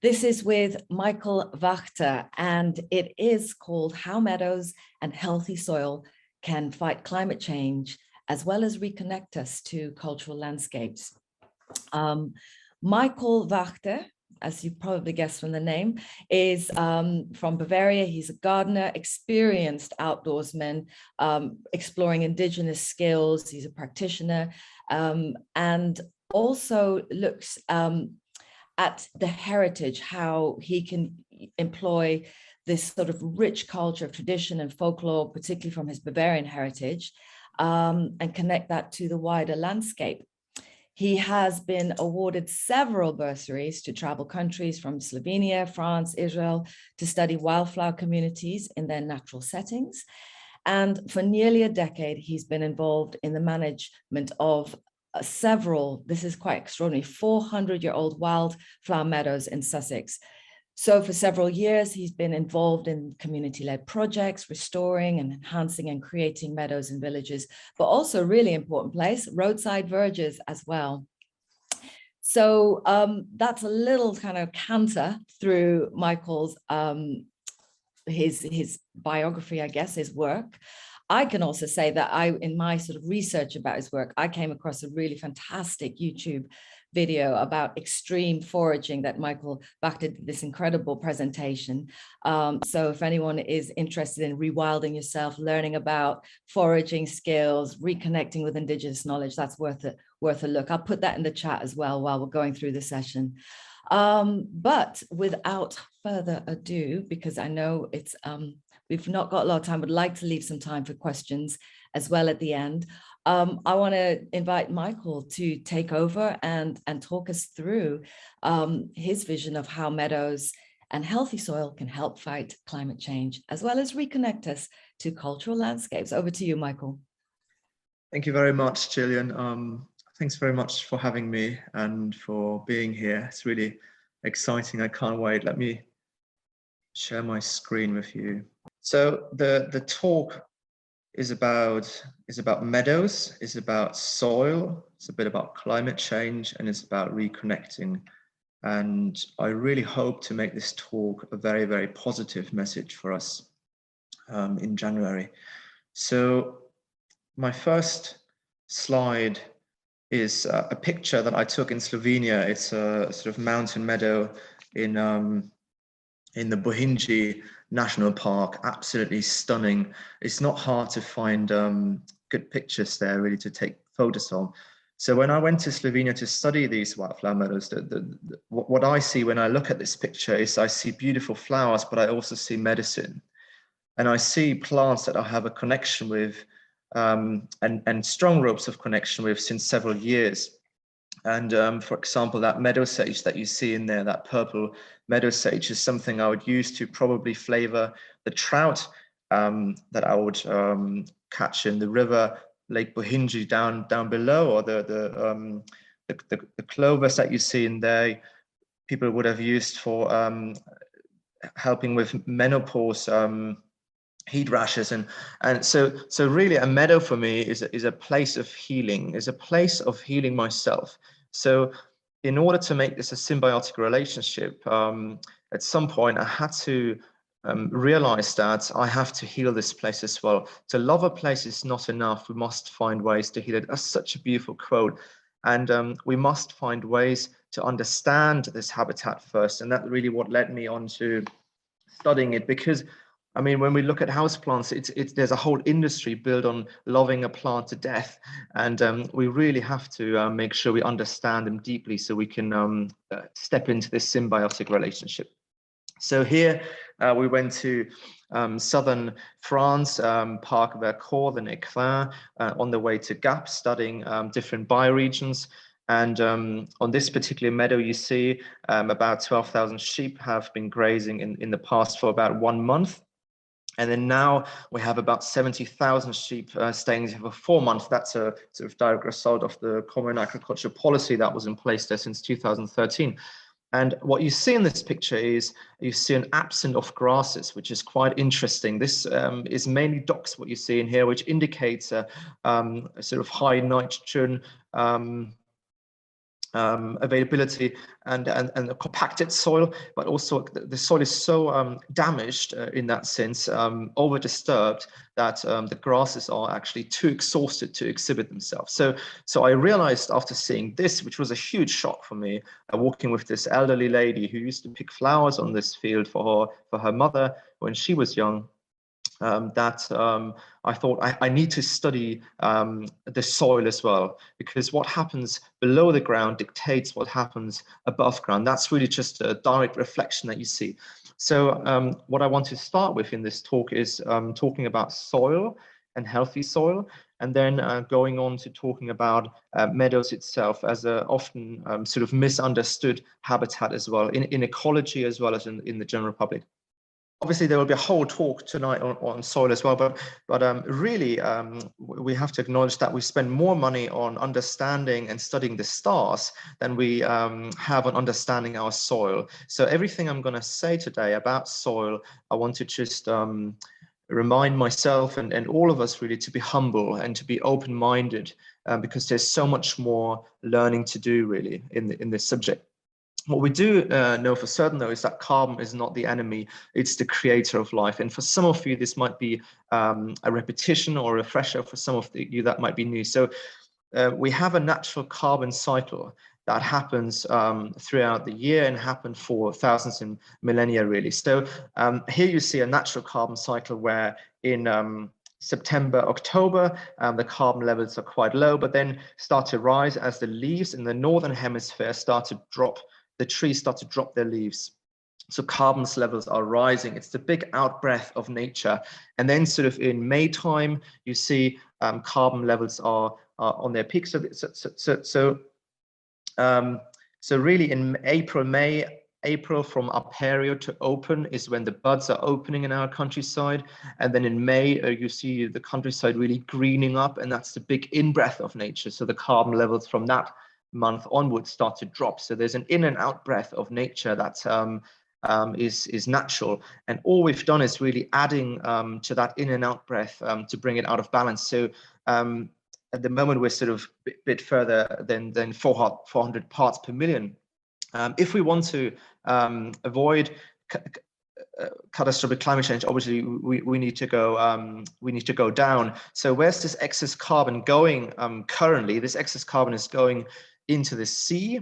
This is with Michael Wachter, and it is called How Meadows and Healthy Soil Can Fight Climate Change, as well as reconnect us to cultural landscapes. Michael Wachter, as you probably guessed from the name, is from Bavaria. He's a gardener, experienced outdoorsman, exploring indigenous skills. He's a practitioner, and also looks at the heritage, how he can employ this sort of rich culture of tradition and folklore, particularly from his Bavarian heritage, and connect that to the wider landscape. He has been awarded several bursaries to travel countries from Slovenia, France, Israel, to study wildflower communities in their natural settings. And for nearly a decade, he's been involved in the management of several, this is quite extraordinary, 400-year-old wildflower meadows in Sussex. So for several years, he's been involved in community-led projects, restoring and enhancing and creating meadows and villages, but also a really important place, roadside verges as well. So that's a little kind of canter through Michael's, his biography, I guess, his work. I can also say that in my sort of research about his work, I came across a really fantastic YouTube video about extreme foraging that Michael Wachter did this incredible presentation. So if anyone is interested in rewilding yourself, learning about foraging skills, reconnecting with indigenous knowledge, that's worth a look. I'll put that in the chat as well while we're going through the session. But without further ado, because I know it's we've not got a lot of time, would like to leave some time for questions as well at the end. I want to invite Michael to take over and talk us through his vision of how meadows and healthy soil can help fight climate change, as well as reconnect us to cultural landscapes. Over to you, Michael. Thank you very much, Gillian. Thanks very much for having me and for being here. It's really exciting. I can't wait. Let me share my screen with you. So the talk is about meadows, is about soil, it's a bit about climate change, and it's about reconnecting. And I really hope to make this talk a very, very positive message for us in January. So my first slide is a picture that I took in Slovenia. It's a sort of mountain meadow in the Bohinji National Park. Absolutely stunning. It's not hard to find good pictures there really to take photos of. So when I went to Slovenia to study these wildflower meadows, what I see when I look at this picture is I see beautiful flowers, but I also see medicine. And I see plants that I have a connection with and strong ropes of connection with since several years. And for example, that meadow sage that you see in there, that purple meadow sage, is something I would use to probably flavor the trout that I would catch in the river, Lake Bohinji down below, or the clovers that you see in there, people would have used for helping with menopause, heat rashes, and so really a meadow for me is a place of healing, is a place of healing myself. So in order to make this a symbiotic relationship, at some point I had to realize that I have to heal this place as well. To love a place is not enough. We must find ways to heal it. That's such a beautiful quote. And we must find ways to understand this habitat first. And that really what led me on to studying it, because I mean, when we look at houseplants, there's a whole industry built on loving a plant to death, and we really have to make sure we understand them deeply so we can step into this symbiotic relationship. So here we went to southern France, Parc Vercors and Écrins, on the way to Gap, studying different bioregions. And on this particular meadow, you see about 12,000 sheep have been grazing in the past for about 1 month. And then now we have about 70,000 sheep staying there for 4 months. That's a sort of direct result of the Common Agricultural Policy that was in place there since 2013. And what you see in this picture is you see an absence of grasses, which is quite interesting. This is mainly docks, what you see in here, which indicates a sort of high nitrogen availability and a compacted soil, but also the soil is so damaged in that sense, over disturbed, that the grasses are actually too exhausted to exhibit themselves. So I realized after seeing this, which was a huge shock for me, walking with this elderly lady who used to pick flowers on this field for her mother when she was young, I thought I need to study the soil as well, because what happens below the ground dictates what happens above ground. That's really just a direct reflection that you see. So what I want to start with in this talk is talking about soil and healthy soil, and then going on to talking about meadows itself as a often sort of misunderstood habitat as well, in ecology as well as in the general public. Obviously, there will be a whole talk tonight on soil as well, but really, we have to acknowledge that we spend more money on understanding and studying the stars than we have on understanding our soil. So everything I'm going to say today about soil, I want to just remind myself and all of us really to be humble and to be open-minded, because there's so much more learning to do really in this subject. What we do know for certain, though, is that carbon is not the enemy, it's the creator of life. And for some of you, this might be a repetition or a refresher. For some of you, that might be new. So we have a natural carbon cycle that happens throughout the year and happened for thousands and millennia, really. So here you see a natural carbon cycle where in September, October, the carbon levels are quite low, but then start to rise as the leaves in the northern hemisphere start to drop. The trees start to drop their leaves. So carbon levels are rising. It's the big out-breath of nature. And then sort of in May time, you see carbon levels are on their peak. So really in April from aperio to open is when the buds are opening in our countryside. And then in May, you see the countryside really greening up, and that's the big in-breath of nature. So the carbon levels from that month onwards start to drop. So there's an in and out breath of nature that is natural, and all we've done is really adding to that in and out breath to bring it out of balance. So at the moment we're sort of a bit further than 400 parts per million. If we want to avoid catastrophic climate change, obviously we need to go down. So where's this excess carbon going currently? This excess carbon is going into the sea,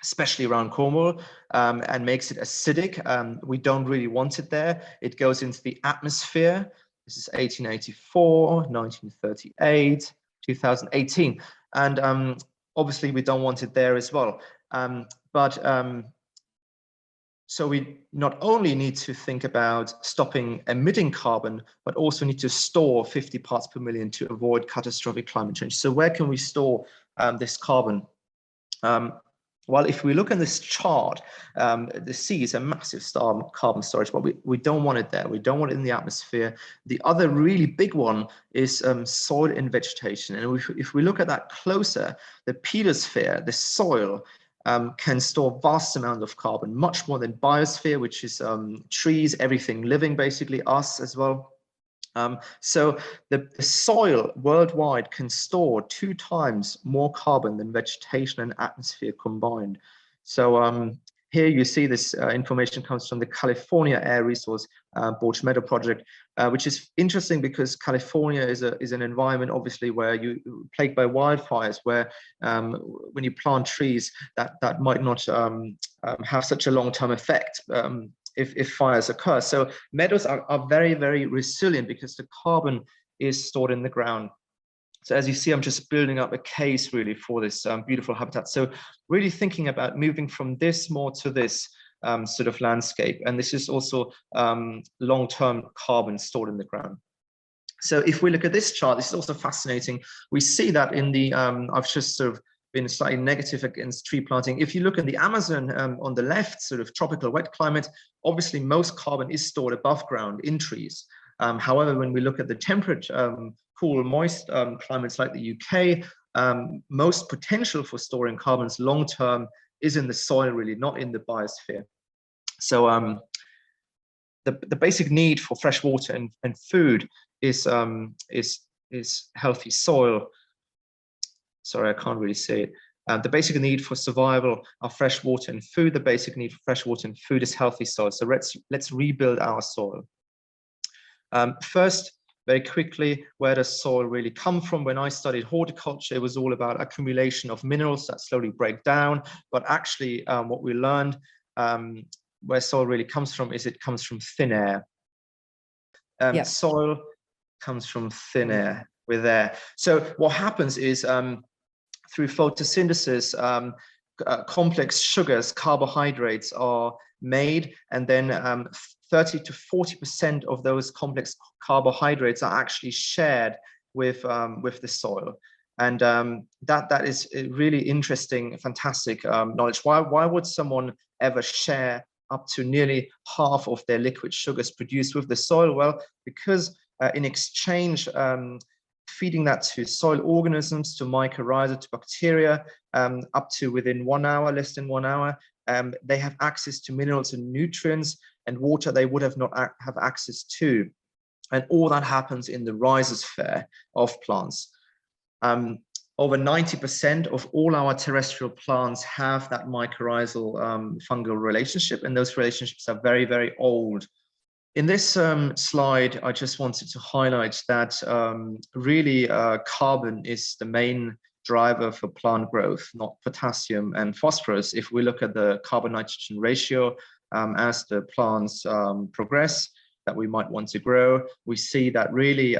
especially around Cornwall, and makes it acidic. We don't really want it there. It goes into the atmosphere. This is 1884, 1938, 2018, and obviously we don't want it there as well. So we not only need to think about stopping emitting carbon, but also need to store 50 parts per million to avoid catastrophic climate change. So where can we store this carbon? Well, if we look at this chart, the sea is a massive carbon storage, but we don't want it there. We don't want it in the atmosphere. The other really big one is soil and vegetation. And if we look at that closer, the pedosphere, the soil, can store vast amount of carbon, much more than biosphere, which is trees, everything living, basically us as well. So the soil worldwide can store 2 times more carbon than vegetation and atmosphere combined. So here you see this information comes from the California Air Resource Borch Meadow project, which is interesting because California is an environment obviously where you plagued by wildfires, where when you plant trees that might not have such a long-term effect if fires occur. So meadows are very, very resilient because the carbon is stored in the ground. So as you see, I'm just building up a case really for this beautiful habitat. So really thinking about moving from this more to this sort of landscape. And this is also long-term carbon stored in the ground. So if we look at this chart, this is also fascinating. We see that in the, I've just sort of been slightly negative against tree planting. If you look at the Amazon on the left, sort of tropical wet climate, obviously most carbon is stored above ground in trees. However, when we look at the temperate, cool, moist climates like the UK, most potential for storing carbons long-term is in the soil, really, not in the biosphere. So the basic need for fresh water and food is healthy soil. Sorry, I can't really say it. The basic need for survival are fresh water and food. The basic need for fresh water and food is healthy soil. So let's rebuild our soil. First, very quickly, where does soil really come from? When I studied horticulture, it was all about accumulation of minerals that slowly break down. But actually, what we learned, where soil really comes from, is it comes from thin air. Soil comes from thin air. We're there. So what happens is, through photosynthesis, complex sugars, carbohydrates are made, and then 30 to 40% of those complex carbohydrates are actually shared with the soil. And that is really interesting, fantastic knowledge. Why would someone ever share up to nearly half of their liquid sugars produced with the soil? Well, because in exchange, feeding that to soil organisms, to mycorrhiza, to bacteria, up to within 1 hour, less than 1 hour, they have access to minerals and nutrients and water they would have not have access to. And all that happens in the rhizosphere of plants. Over 90% of all our terrestrial plants have that mycorrhizal fungal relationship, and those relationships are very, very old. In this slide, I just wanted to highlight that really carbon is the main driver for plant growth, not potassium and phosphorus. If we look at the carbon-nitrogen ratio as the plants progress that we might want to grow, we see that really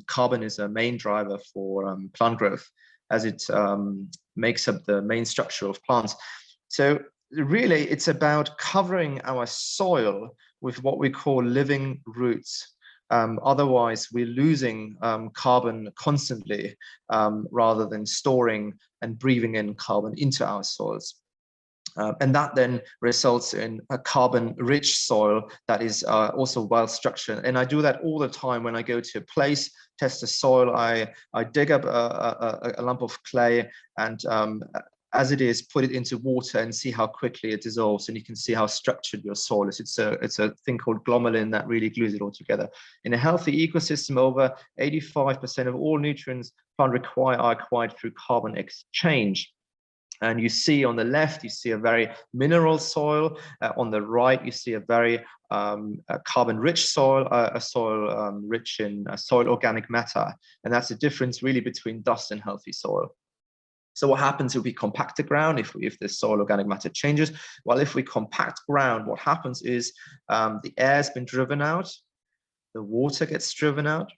carbon is a main driver for plant growth, as it makes up the main structure of plants. So really, it's about covering our soil with what we call living roots. Otherwise, we're losing carbon constantly rather than storing and breathing in carbon into our soils. And that then results in a carbon-rich soil that is also well-structured. And I do that all the time when I go to a place, test the soil. I dig up a lump of clay and as it is, put it into water and see how quickly it dissolves. And you can see how structured your soil is. It's a thing called glomalin that really glues it all together. In a healthy ecosystem, over 85% of all nutrients plant require are acquired through carbon exchange. And you see on the left, you see a very mineral soil. On the right, you see a very carbon-rich soil, a soil rich in soil organic matter. And that's the difference really between dust and healthy soil. So what happens if we compact the ground, if the soil organic matter changes? Well, if we compact ground, what happens is the air has been driven out, the water gets driven out,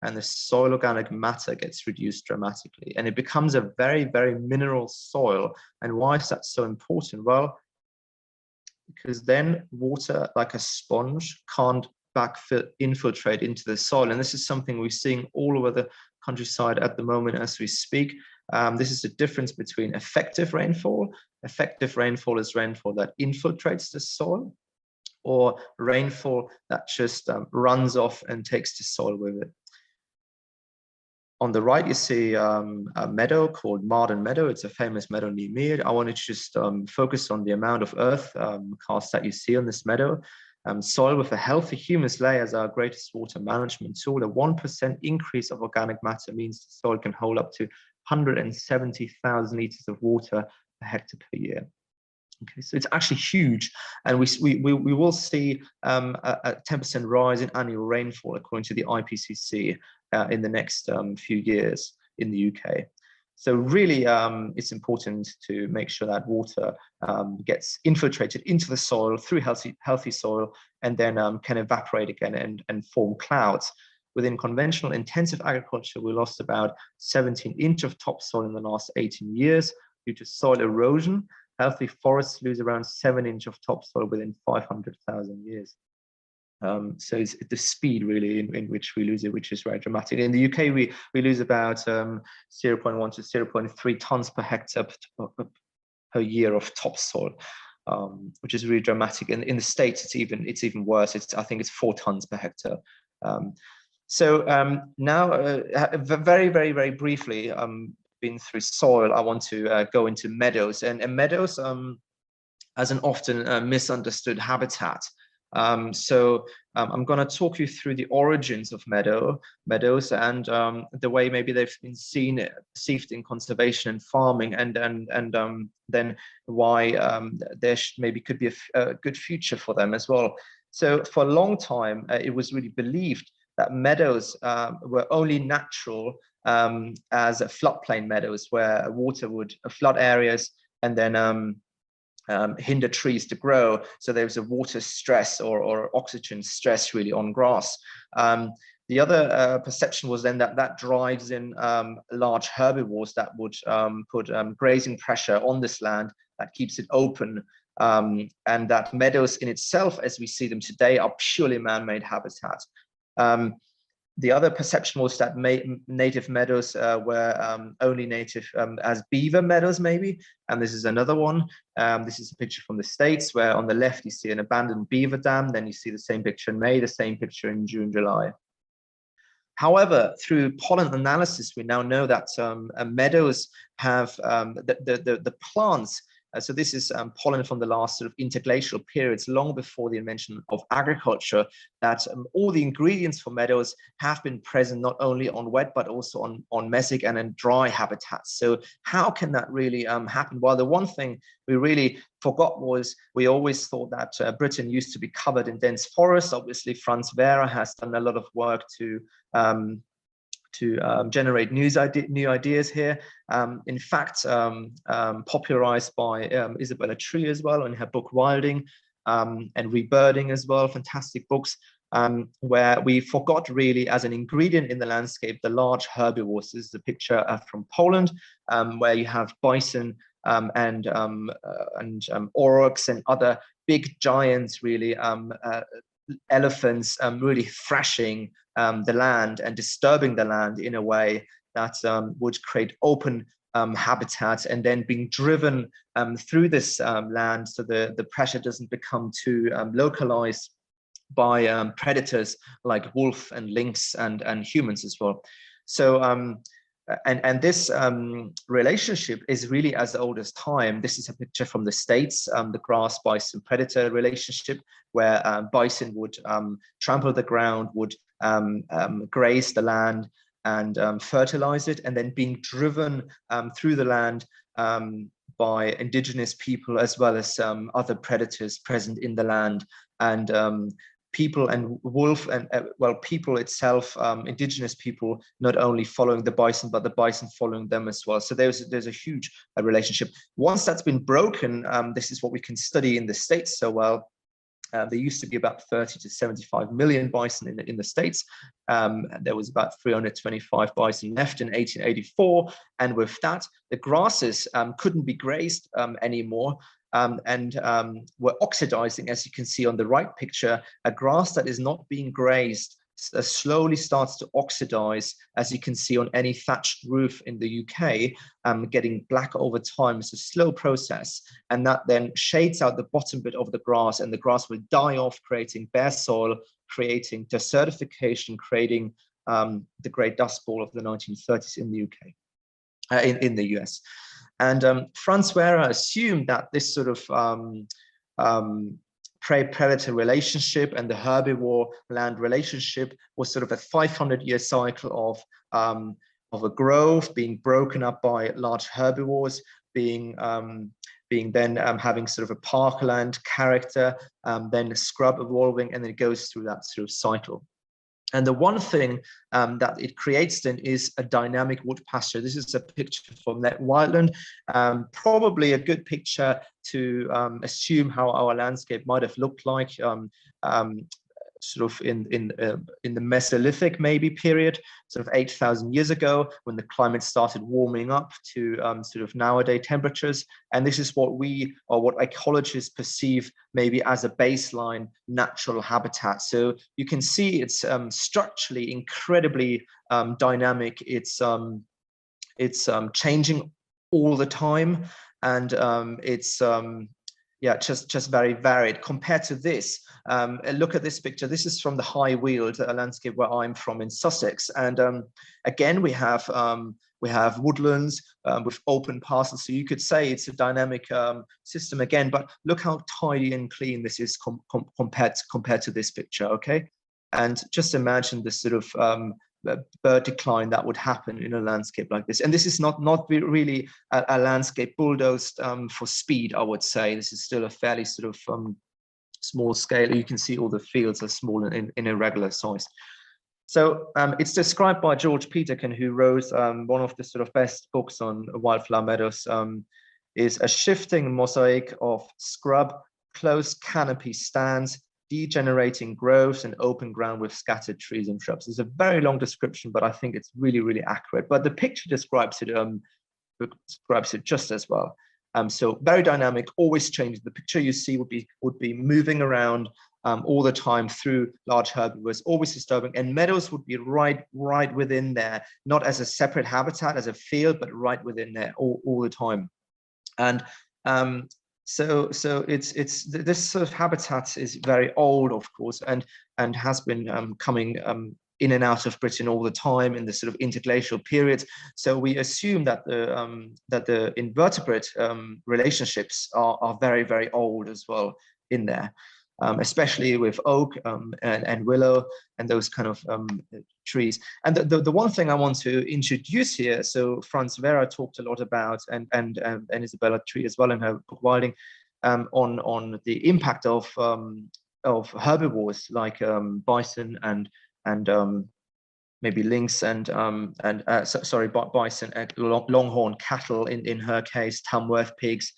and the soil organic matter gets reduced dramatically. And it becomes a very, very mineral soil. And why is that so important? Well, because then water, like a sponge, can't infiltrate into the soil. And this is something we're seeing all over the countryside at the moment as we speak. This is the difference between effective rainfall. Effective rainfall is rainfall that infiltrates the soil, or rainfall that just runs off and takes the soil with it. On the right, you see a meadow called Marden Meadow. It's a famous meadow near me. I want to just focus on the amount of earth cast that you see on this meadow. Soil with a healthy humus layer is our greatest water management tool. A 1% increase of organic matter means the soil can hold up to 170,000 liters of water per hectare per year. Okay, so it's actually huge, and we will see a 10% rise in annual rainfall according to the IPCC in the next few years in the UK. So really, it's important to make sure that water gets infiltrated into the soil through healthy soil, and then can evaporate again and form clouds. Within conventional intensive agriculture, we lost about 17 inches of topsoil in the last 18 years due to soil erosion. Healthy forests lose around 7 inches of topsoil within 500,000 years. So it's the speed really in which we lose it, which is very dramatic. In the UK, we lose about 0.1 to 0.3 tons per hectare per year of topsoil, which is really dramatic. And in the States, it's even worse. I think it's 4 tons per hectare. Now, very, very, very briefly, been through soil, I want to go into meadows. And meadows, as an often misunderstood habitat, I'm going to talk you through the origins of meadows and the way maybe they've been perceived in conservation and farming, and then why there maybe could be a good future for them as well. So for a long time, it was really believed that meadows were only natural as floodplain meadows, where water would flood areas and then hinder trees to grow. So there was a water stress or oxygen stress really on grass. The other perception was then that drives in large herbivores that would put grazing pressure on this land, that keeps it open, and that meadows in itself, as we see them today, are purely man-made habitat. The other perception was that native meadows were only native as beaver meadows, maybe. And this is another one. This is a picture from the States, where on the left you see an abandoned beaver dam. Then you see the same picture in May, the same picture in June, July. However, through pollen analysis, we now know that meadows have the plants. So this is pollen from the last sort of interglacial periods, long before the invention of agriculture, that all the ingredients for meadows have been present not only on wet, but also on mesic and in dry habitats. So how can that really happen? Well, the one thing we really forgot was we always thought that Britain used to be covered in dense forests. Obviously, Franz Wehrer has done a lot of work to generate new ideas here. In fact, popularized by Isabella Tree as well in her book Wilding, and Rebirding as well, fantastic books, where we forgot really as an ingredient in the landscape the large herbivores. This is a picture from Poland, where you have bison and aurochs and other big giants, really, elephants really thrashing the land and disturbing the land in a way that would create open habitat, and then being driven through this land, so the pressure doesn't become too localized by predators like wolf and lynx and humans as well. So and this relationship is really as old as time. This is a picture from the States, the grass bison predator relationship, where bison would trample the ground, would graze the land and fertilize it, and then being driven through the land by indigenous people as well as other predators present in the land. And people and wolf and people itself, indigenous people, not only following the bison, but the bison following them as well. So there's a huge relationship. Once that's been broken, this is what we can study in the States so well. There used to be about 30 to 75 million bison in the States. There was about 325 bison left in 1884. And with that, the grasses couldn't be grazed anymore. And were oxidizing, as you can see on the right picture. A grass that is not being grazed slowly starts to oxidize, as you can see on any thatched roof in the UK, getting black over time. It's a slow process, and that then shades out the bottom bit of the grass, and the grass will die off, creating bare soil, creating desertification, creating the Great Dust Bowl of the 1930s in the UK, in the US. And Franz Wehrer assumed that this sort of prey-predator relationship and the herbivore-land relationship was sort of a 500-year cycle of a growth being broken up by large herbivores, being then having sort of a parkland character, then a scrub evolving, and then it goes through that sort of cycle. And the one thing that it creates then is a dynamic wood pasture. This is a picture from that wildland, probably a good picture to assume how our landscape might have looked like sort of in the Mesolithic maybe period, sort of 8,000 years ago, when the climate started warming up to sort of nowadays temperatures. And this is what what ecologists perceive maybe as a baseline natural habitat. So you can see it's structurally incredibly dynamic. It's changing all the time, and yeah, just very varied compared to this. Look at this picture. This is from the High Weald, a landscape where I'm from in Sussex. And again, we have woodlands with open parcels. So you could say it's a dynamic system again, but look how tidy and clean this is compared to this picture, okay? And just imagine this sort of bird decline that would happen in a landscape like this. And this is not really a landscape bulldozed for speed, I would say. This is still a fairly sort of small scale. You can see all the fields are small and in irregular size. So it's described by George Peterkin, who wrote one of the sort of best books on wildflower meadows, is a shifting mosaic of scrub, close canopy stands, degenerating groves and open ground with scattered trees and shrubs. It's a very long description, but I think it's really, really accurate. But the picture describes it just as well. So very dynamic, always changing. The picture you see would be moving around all the time through large herbivores, always disturbing. And meadows would be right within there, not as a separate habitat, as a field, but right within there all the time. And so it's this sort of habitat is very old, of course, and has been coming in and out of Britain all the time in the sort of interglacial periods. So we assume that the invertebrate relationships are very, very old as well in there, especially with oak and willow and those kind of trees. And the one thing I want to introduce here, so Franz Vera talked a lot about, and Isabella Tree as well in her book Wilding, on the impact of herbivores like bison and maybe lynx and bison, longhorn cattle in her case, Tamworth pigs,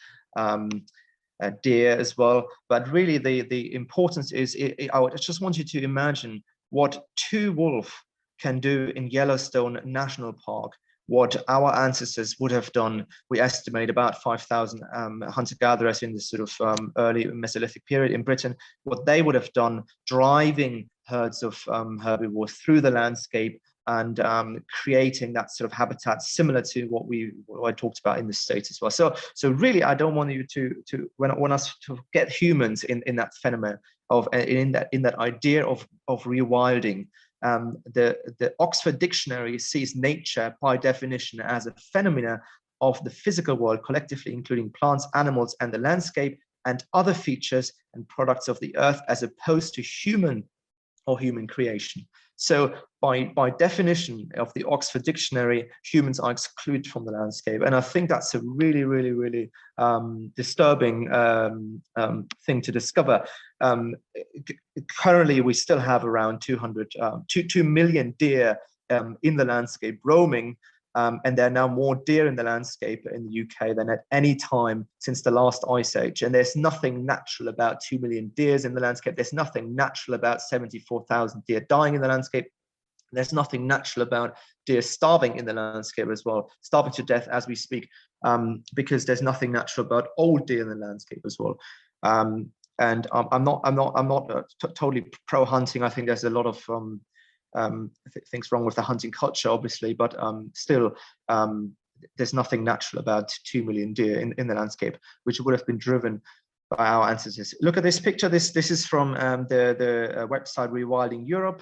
deer as well. But really the importance is, I just want you to imagine what two wolves can do in Yellowstone National Park, what our ancestors would have done. We estimate about 5,000 hunter-gatherers in the sort of early Mesolithic period in Britain, what they would have done driving herds of herbivores through the landscape and creating that sort of habitat similar to what I talked about in the States as well. So really, I don't want you to want us to get humans in that phenomenon of in that idea of rewilding. The Oxford Dictionary sees nature by definition as a phenomena of the physical world collectively, including plants, animals, and the landscape, and other features and products of the earth, as opposed to human creation. So by definition of the Oxford Dictionary, humans are excluded from the landscape. And I think that's a really, really, really disturbing thing to discover. Currently, we still have around 2 million deer in the landscape roaming. And there are now more deer in the landscape in the UK than at any time since the last ice age. And there's nothing natural about 2 million deers in the landscape. There's nothing natural about 74,000 deer dying in the landscape. There's nothing natural about deer starving in the landscape as well, starving to death as we speak, because there's nothing natural about old deer in the landscape as well. And I'm not totally pro hunting. I think there's a lot of things wrong with the hunting culture, obviously, but still, there's nothing natural about 2 million deer in the landscape, which would have been driven by our ancestors. Look at this picture. This is from the website Rewilding Europe,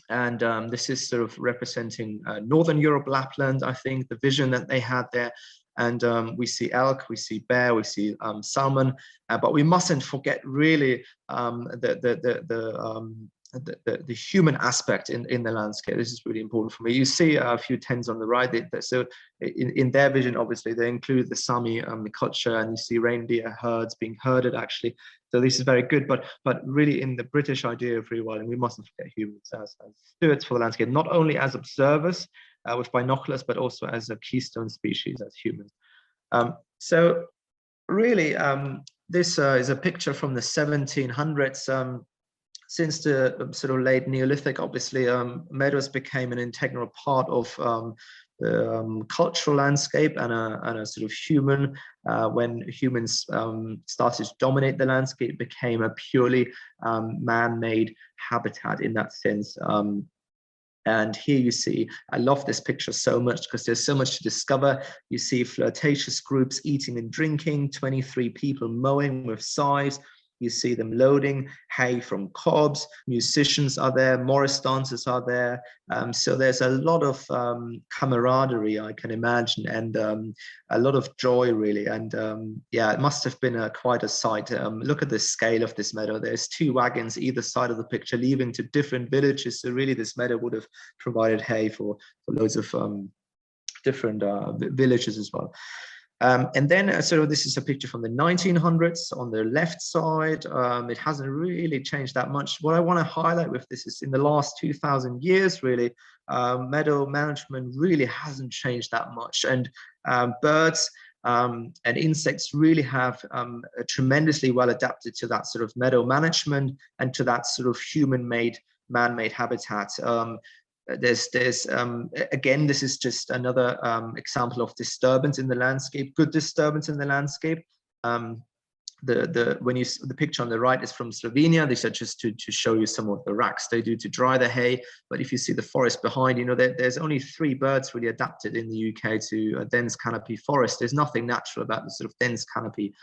and this is sort of representing Northern Europe, Lapland, I think, the vision that they had there. And we see elk, we see bear, we see salmon, but we mustn't forget really the human aspect in the landscape. This is really important for me. You see a few tents on the right. So in their vision, obviously, they include the Sami culture, and you see reindeer herds being herded, actually. So this is very good. But really, in the British idea of rewilding, we mustn't forget humans as stewards for the landscape, not only as observers with binoculars, but also as a keystone species, as humans. So really, this is a picture from the 1700s. Since the sort of late Neolithic, obviously, meadows became an integral part of the cultural landscape and a sort of human. When humans started to dominate the landscape, it became a purely man-made habitat in that sense. And here you see, I love this picture so much because there's so much to discover. You see flirtatious groups eating and drinking, 23 people mowing with scythes. You see them loading hay from cobs. Musicians are there, Morris dancers are there. So there's a lot of camaraderie, I can imagine, and a lot of joy, really. And yeah, it must have been quite a sight. Look at the scale of this meadow. There's 2 wagons either side of the picture, leaving to different villages. So really, this meadow would have provided hay for loads of different villages as well. And then, so this is a picture from the 1900s on the left side. It hasn't really changed that much. What I want to highlight with this is in the last 2,000 years, really, meadow management really hasn't changed that much. And birds and insects really have tremendously well adapted to that sort of meadow management and to that sort of human-made, man-made habitat. Again, this is just another example of disturbance in the landscape, good disturbance in the landscape. The picture on the right is from Slovenia. These are just to show you some of the racks they do to dry the hay. But if you see the forest behind, you know, there's only 3 birds really adapted in the UK to a dense canopy forest. There's nothing natural about the sort of dense canopy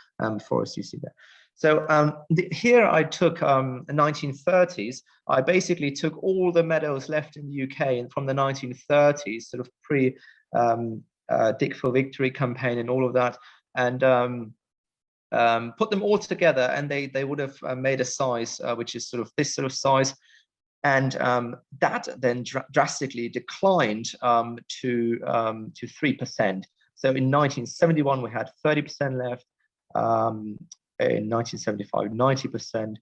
forest you see there. So here I took the 1930s. I basically took all the meadows left in the UK and from the 1930s, sort of pre Dig for Victory campaign and all of that, and put them all together, and they would have made a size which is sort of this sort of size. And that then drastically declined to 3%. So in 1971 we had 30% left. In 1975, 90%,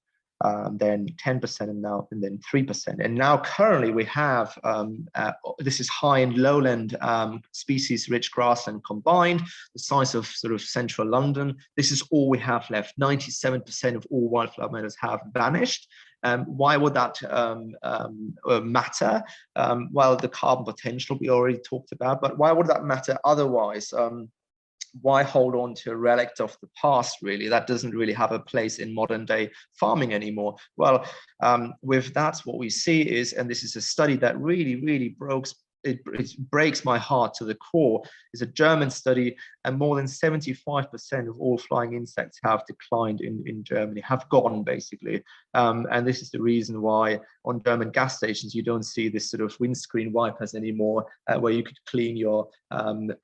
then 10%, and then 3%. And now currently we have, this is high and lowland species-rich grassland combined, the size of sort of central London. This is all we have left. 97% of all wildflower meadows have vanished. Why would that matter? Well, the carbon potential we already talked about, but why would that matter otherwise? Why hold on to a relic of the past, really? That doesn't really have a place in modern day farming anymore. Well, with that, what we see is, and this is a study that really breaks my heart to the core, is a German study, and more than 75% of all flying insects have declined in Germany, have gone basically. And this is the reason why on German gas stations you don't see this sort of windscreen wipers anymore, where you could clean your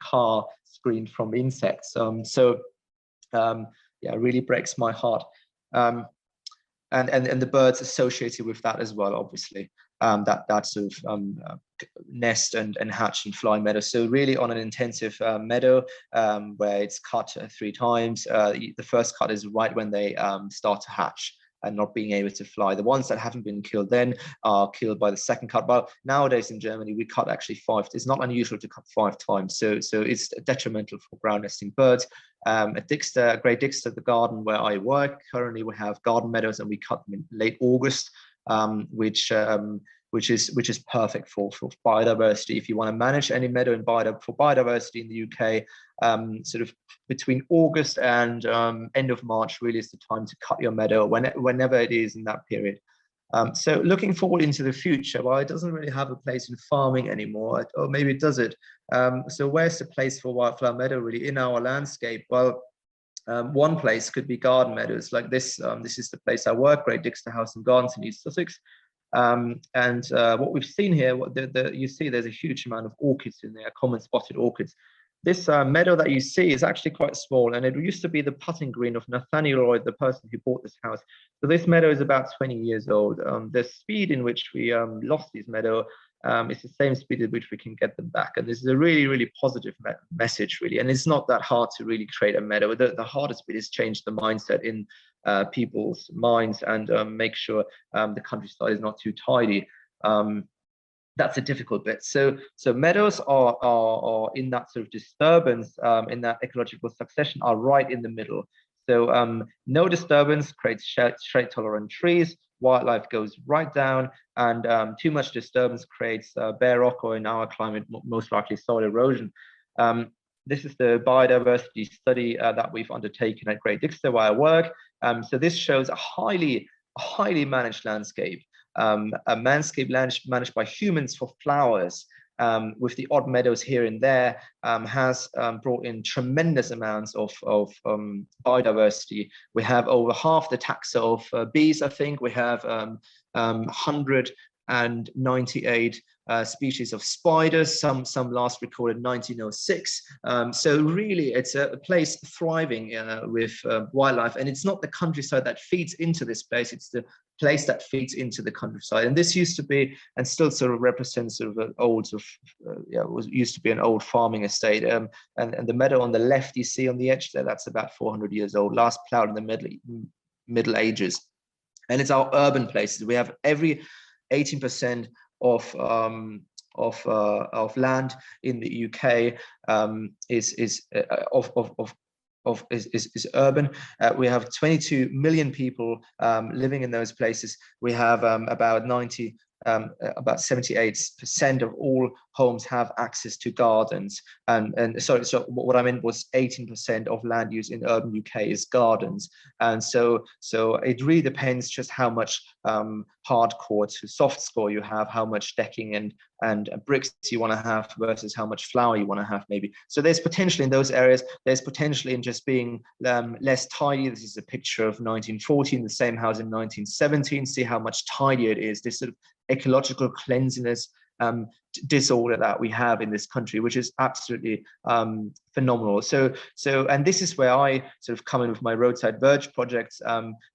car screen from insects. Yeah, it really breaks my heart. And the birds associated with that as well, obviously. That sort of nest and hatch and fly meadow. So really on an intensive meadow where it's cut 3 times. The first cut is right when they start to hatch and not being able to fly. The ones that haven't been killed then are killed by the second cut. Well, nowadays in Germany, we cut actually 5. It's not unusual to cut 5 times. So it's detrimental for ground nesting birds. At Dixter, Great Dixter, the garden where I work, currently we have garden meadows and we cut them in late August, which is perfect for biodiversity. If you want to manage any meadow for biodiversity in the UK, sort of between August and end of March really is the time to cut your meadow, whenever it is in that period. So looking forward into the future, well, it doesn't really have a place in farming anymore, or maybe it does it. So where's the place for wildflower meadow really in our landscape? Well, one place could be garden meadows like this. This is the place I work, Great Dixter House and Gardens in East Sussex. What we've seen here, you see there's a huge amount of orchids in there, common spotted orchids. This meadow that you see is actually quite small, and it used to be the putting green of Nathaniel Lloyd, the person who bought this house. So this meadow is about 20 years old. The speed in which we lost this meadow is the same speed at which we can get them back. And this is a really positive message, really. And it's not that hard to really create a meadow. The hardest bit is change the mindset in people's minds and make sure the countryside is not too tidy. That's a difficult bit. So meadows are in that sort of disturbance, in that ecological succession, are right in the middle. So no disturbance creates shade tolerant trees. Wildlife goes right down, and too much disturbance creates bare rock, or in our climate, most likely soil erosion. This is the biodiversity study that we've undertaken at Great Dixter, where I work. So this shows a highly managed landscape. a landscape managed by humans for flowers, with the odd meadows here and there, has brought in tremendous amounts of biodiversity. We have over half the taxa of bees, I think. We have 198 species of spiders, some last recorded 1906. So really, it's a place thriving with wildlife, and it's not the countryside that feeds into this place, it's the place that feeds into the countryside. And this used to be, and still sort of represents sort of an old, used to be an old farming estate. And the meadow on the left you see on the edge there, that's about 400 years old, last plowed in the Middle Ages. And it's our urban places. We have every 18% of land in the UK is urban. We have 22 million people living in those places. We have about 78% of all homes have access to gardens, and so what I meant was 18% of land use in urban UK is gardens. And so it really depends just how much hardcore to soft score you have, how much decking and bricks you want to have versus how much flower you want to have, maybe. So there's potential in those areas. There's potential in just being less tidy. This is a picture of 1914, the same house in 1917. See how much tidier it is. This sort of ecological cleanliness disorder that we have in this country, which is absolutely phenomenal. So and this is where I sort of come in with my roadside verge projects.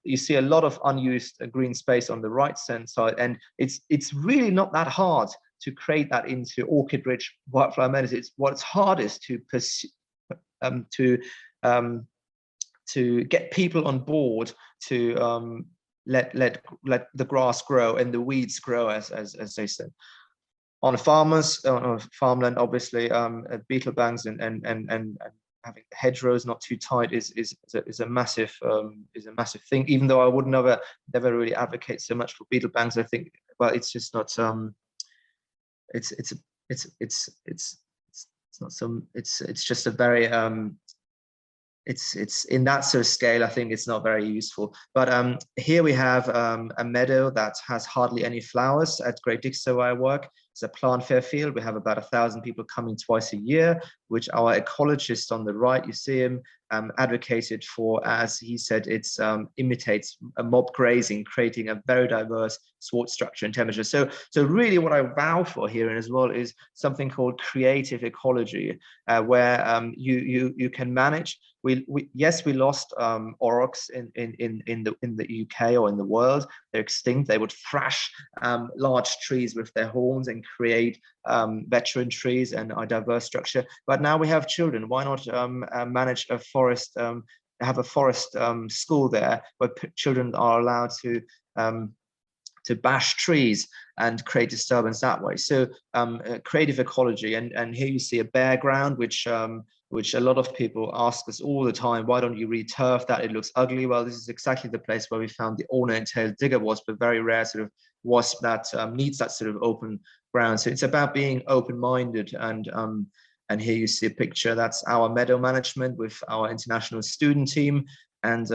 You see a lot of unused green space on the right hand side, and it's really not that hard to create that into orchid-rich wildflower meadows. It's what's hardest to pursue, to get people on board to let the grass grow and the weeds grow, as they said. On farmers, on farmland, obviously, beetle banks and having hedgerows not too tight is a massive thing. Even though I would never really advocate so much for beetle banks, I think, but it's just not it's not some, it's just a very it's in that sort of scale, I think it's not very useful. But here we have a meadow that has hardly any flowers at Great Dixon where I work. It's a plant fair field. We have about 1,000 people coming twice a year, which our ecologist on the right, you see him, advocated for. As he said, it imitates a mob grazing, creating a very diverse sward structure and temperature. So really what I vow for here as well is something called creative ecology, where you can manage. Yes, we lost aurochs in the UK or in the world. They're extinct. They would thrash large trees with their horns and create veteran trees and a diverse structure. But now we have children. Why not manage a forest, have a forest school there where children are allowed to bash trees and create disturbance that way? So creative ecology, and here you see a bare ground, which a lot of people ask us all the time, why don't you re-turf that? It looks ugly. Well, this is exactly the place where we found the ornate-tailed digger wasp, a very rare sort of wasp that needs that sort of open ground. So it's about being open-minded, and here you see a picture. That's our meadow management with our international student team and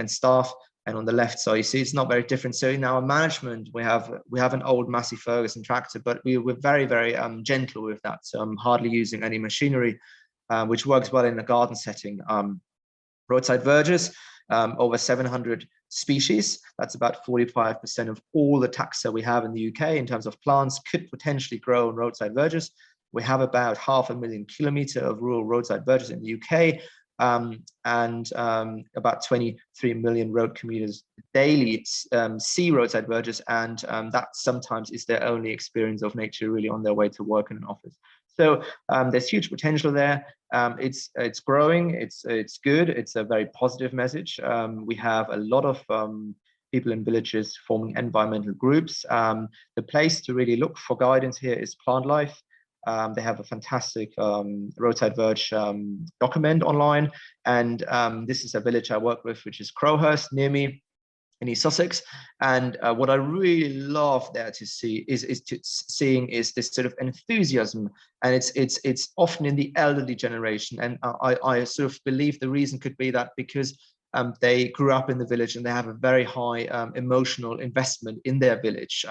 staff. And on the left side, you see it's not very different. So in our management, we have an old Massey Ferguson tractor, but we're very, very gentle with that, hardly using any machinery, which works well in a garden setting. Roadside verges, over 700 species. That's about 45% of all the taxa we have in the UK in terms of plants could potentially grow in roadside verges. We have about 500,000 kilometers of rural roadside verges in the UK, and about 23 million road commuters daily see roadside verges, and that sometimes is their only experience of nature, really, on their way to work in an office. So there's huge potential there. It's growing. It's good. It's a very positive message. We have a lot of people in villages forming environmental groups. The place to really look for guidance here is Plant Life. They have a fantastic roadside verge document online, and this is a village I work with, which is Crowhurst, near me in East Sussex. And what I really love there to see is this sort of enthusiasm, and it's often in the elderly generation. And I sort of believe the reason could be that because they grew up in the village and they have a very high emotional investment in their village,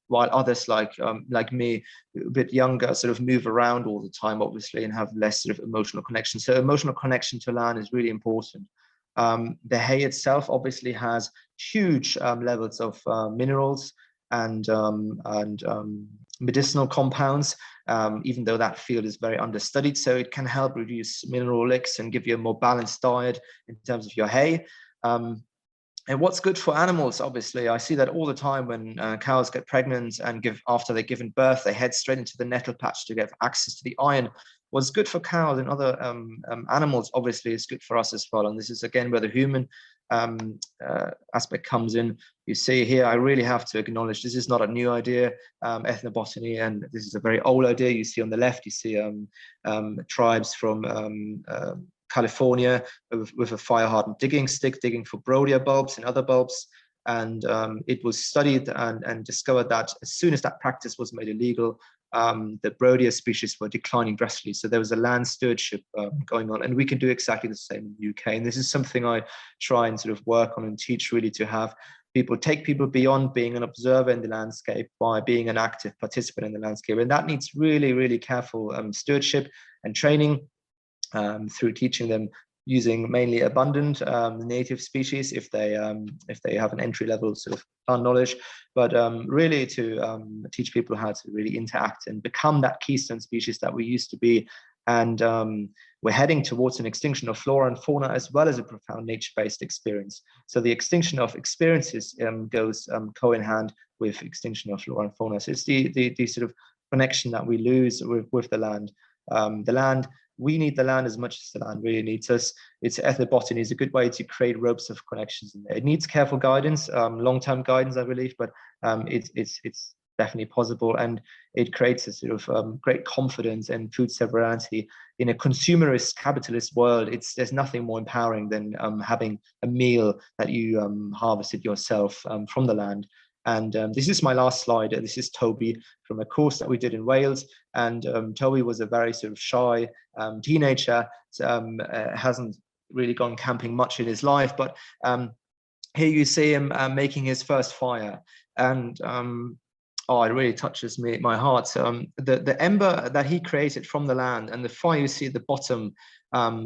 while others like me, a bit younger, sort of move around all the time, obviously, and have less sort of emotional connection. So emotional connection to land is really important. The hay itself obviously has huge levels of minerals and medicinal compounds, even though that field is very understudied. So it can help reduce mineral licks and give you a more balanced diet in terms of your hay. And what's good for animals, obviously, I see that all the time when cows get pregnant and after they've given birth, they head straight into the nettle patch to get access to the iron. What's good for cows and other animals, obviously, is good for us as well. And this is, again, where the human aspect comes in. You see here, I really have to acknowledge this is not a new idea, ethnobotany, and this is a very old idea. You see on the left, you see tribes from California with a fire-hardened digging stick, digging for Brodia bulbs and other bulbs. And it was studied and discovered that as soon as that practice was made illegal, the Brodia species were declining drastically. So there was a land stewardship going on, and we can do exactly the same in the UK. And this is something I try and sort of work on and teach, really, to have people take people beyond being an observer in the landscape by being an active participant in the landscape. And that needs really, really careful stewardship and training through teaching them using mainly abundant native species if they have an entry level sort of plant knowledge, but really to teach people how to really interact and become that keystone species that we used to be. And we're heading towards an extinction of flora and fauna, as well as a profound nature-based experience. So the extinction of experiences goes co in hand with extinction of flora and fauna. So it's the sort of connection that we lose with the land. We need the land as much as the land really needs us. It's ethnobotany is a good way to create ropes of connections in there. It needs careful guidance, long-term guidance, I believe, but it's definitely possible, and it creates a sort of great confidence and food sovereignty in a consumerist capitalist world. There's nothing more empowering than having a meal that you harvested yourself from the land. And this is my last slide. This is Toby from a course that we did in Wales. And Toby was a very sort of shy teenager, hasn't really gone camping much in his life. But here you see him making his first fire. And oh, it really touches my heart. The ember that he created from the land and the fire you see at the bottom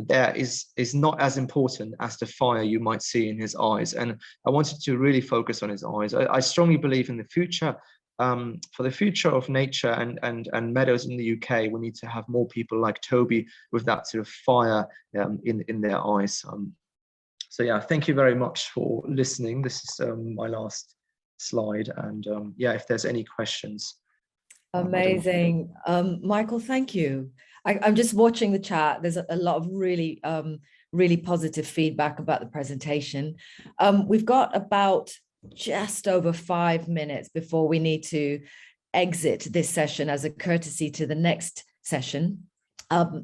there is not as important as the fire you might see in his eyes. And I wanted to really focus on his eyes. I strongly believe in the future, for the future of nature and meadows in the UK, we need to have more people like Toby with that sort of fire in their eyes. So yeah, thank you very much for listening. This is my last slide, and yeah, if there's any questions. Amazing. Michael, thank you. I'm just watching the chat. There's a lot of really, really positive feedback about the presentation. We've got about just over 5 minutes before we need to exit this session as a courtesy to the next session.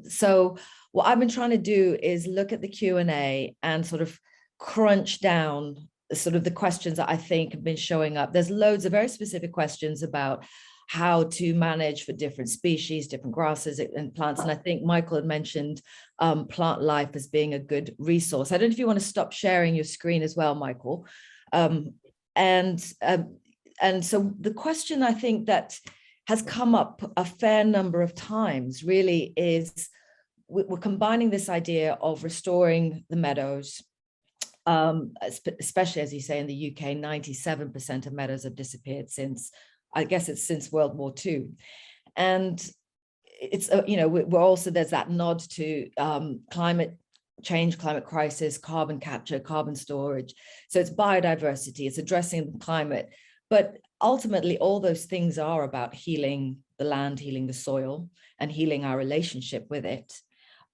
So what I've been trying to do is look at the Q&A and sort of crunch down sort of the questions that I think have been showing up. There's loads of very specific questions about how to manage for different species, different grasses and plants. And I think Michael had mentioned Plant Life as being a good resource. I don't know if you want to stop sharing your screen as well, Michael. And so the question I think that has come up a fair number of times really is we're combining this idea of restoring the meadows, especially as you say in the UK, 97% of meadows have disappeared since, I guess it's since World War II. And it's, you know, we're also, there's that nod to climate change, climate crisis, carbon capture, carbon storage. So it's biodiversity, it's addressing the climate. But ultimately, all those things are about healing the land, healing the soil, and healing our relationship with it.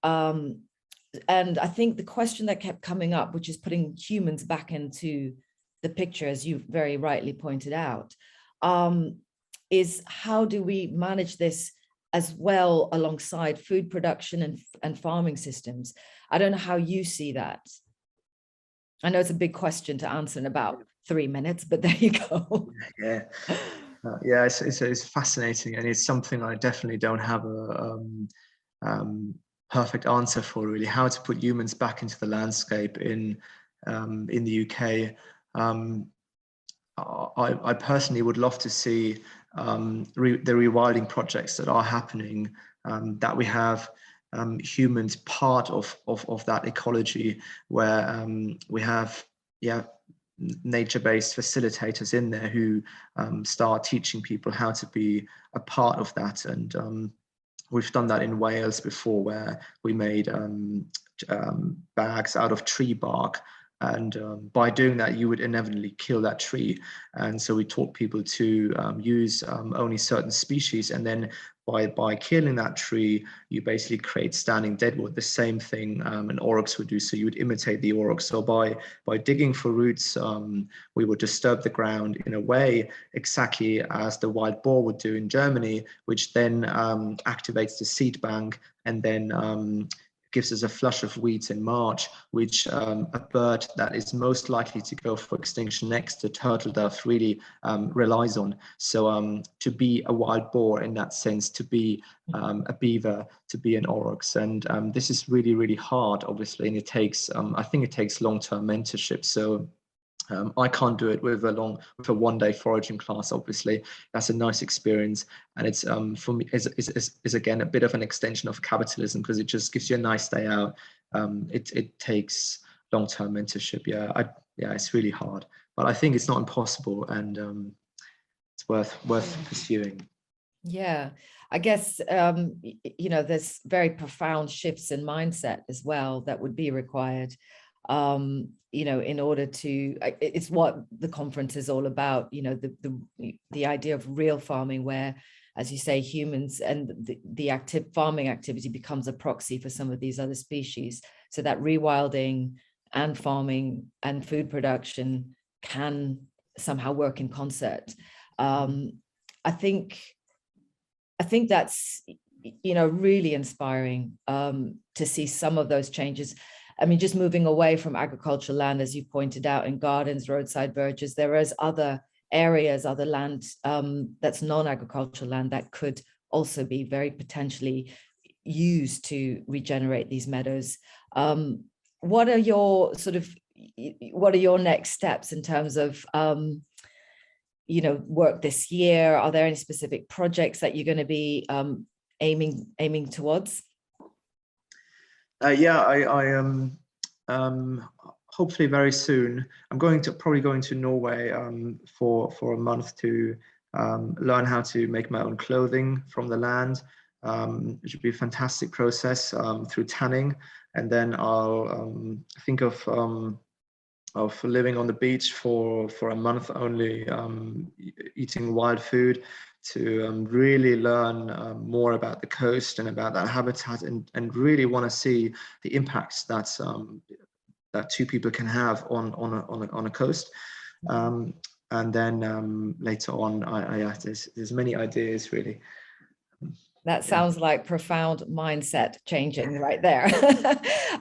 And I think the question that kept coming up, which is putting humans back into the picture, as you very rightly pointed out, is how do we manage this as well alongside food production and farming systems? I don't know how you see that. I know it's a big question to answer in about 3 minutes, but there you go. Yeah, yeah, it's fascinating, and it's something I definitely don't have a perfect answer for, really. How to put humans back into the landscape in in the UK. I personally would love to see the rewilding projects that are happening, that we have humans part of that ecology, where we have nature-based facilitators in there who start teaching people how to be a part of that. And we've done that in Wales before, where we made bags out of tree bark. And by doing that, you would inevitably kill that tree. And so we taught people to use only certain species. And then by killing that tree, you basically create standing deadwood, the same thing an aurochs would do. So you would imitate the aurochs. So by digging for roots, we would disturb the ground in a way exactly as the wild boar would do in Germany, which then activates the seed bank, and then gives us a flush of weeds in March, which a bird that is most likely to go for extinction next to turtle dove really relies on. So to be a wild boar in that sense, to be a beaver, to be an aurochs, and this is really, really hard, obviously, and it takes, I think it takes long-term mentorship. So I can't do it with a one-day foraging class. Obviously, that's a nice experience, and it's for me is again a bit of an extension of capitalism, because it just gives you a nice day out. It takes long-term mentorship. Yeah, it's really hard, but I think it's not impossible, and it's worth pursuing. Yeah, I guess there's very profound shifts in mindset as well that would be required. In order to, it's what the conference is all about, the idea of real farming, where, as you say, humans and the active farming activity becomes a proxy for some of these other species, so that rewilding and farming and food production can somehow work in concert. I think that's, really inspiring to see some of those changes. I mean, just moving away from agricultural land, as you pointed out, in gardens, roadside verges, there is other areas, other land that's non-agricultural land that could also be very potentially used to regenerate these meadows. What are your next steps in terms of work this year? Are there any specific projects that you're going to be aiming towards? I am hopefully very soon. I'm probably going to Norway for a month to learn how to make my own clothing from the land. It should be a fantastic process through tanning, and then I'll think of living on the beach for a month only, eating wild food, to really learn more about the coast and about that habitat, and really want to see the impacts that two people can have on a coast. And then later on, there's many ideas, really. That sounds like profound mindset changing right there.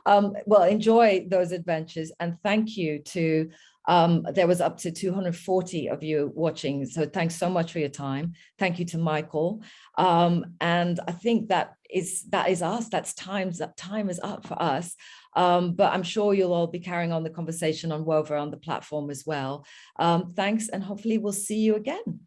Well, enjoy those adventures, and thank you to, there was up to 240 of you watching. So thanks so much for your time. Thank you to Michael. And I think that is us. Time is up for us. But I'm sure you'll all be carrying on the conversation on Wover on the platform as well. Thanks, and hopefully we'll see you again.